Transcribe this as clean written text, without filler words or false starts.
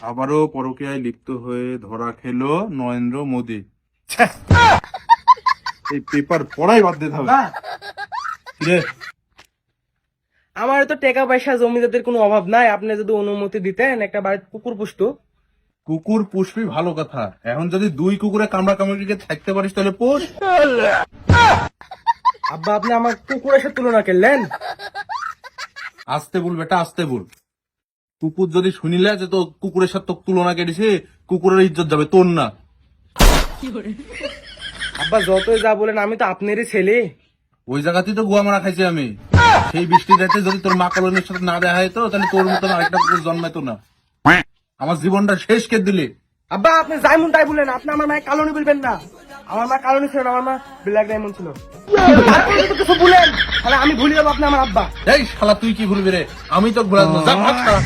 আবারও পরকীয়ায় লিপ্ত হয়ে ধরা খেলো নরেন্দ্র মোদী। এই পেপার পড়াই বাদ দিতে হবে। রে, আমার তো টাকা পয়সা জমিদারদের কোনো অভাব নাই, আপনি যদি অনুমতি দিতেন একটা বাড়িতে কুকুর পুষতো। কুকুর পুষবি ভালো কথা, এখন যদি দুই কুকুরে কামড়া কামড়িকে থাকতে পারিস তাহলে পোষ। আব্বা আপনি আমার কুকুরের সাথে তুলনা করলেন। আসতে বল বেটা, আসতে বল। কুকুর যদি শুনিলে যে তো কুকুরের সাথে তোর তুলনা কেটেছে, কুকুরের ইজ্জত যাবে, তোর না। আব্বা যতই যা বলেন আমি তো আপনারই ছেলে। ওই জায়গাতেই তো গুয়া মারা খাইছি আমি। সেই বৃষ্টি রাতে যদি তোর মা কলনের সাথে না দেখা হতো তাহলে তোর মতন আরেকটা কুকুর জন্মাইতো না। আমার জীবনটা শেষ কে দিলে। আব্বা আপনি যাইমুন তাই বলেন, আপনি আমার মায়ের কালনি বলবেন না। আমার মা কালনি ছিল না, আমার মা ব্ল্যাক ডায়মন্ড ছিল। তারপরে যদি কিছু বলেন তাহলে আমি ভুলে যাবো আপনি আমার আব্বা। এই শালা তুই কি ভুলবি রে, আমি তো ভুলাবো। যা ভাগ শালা।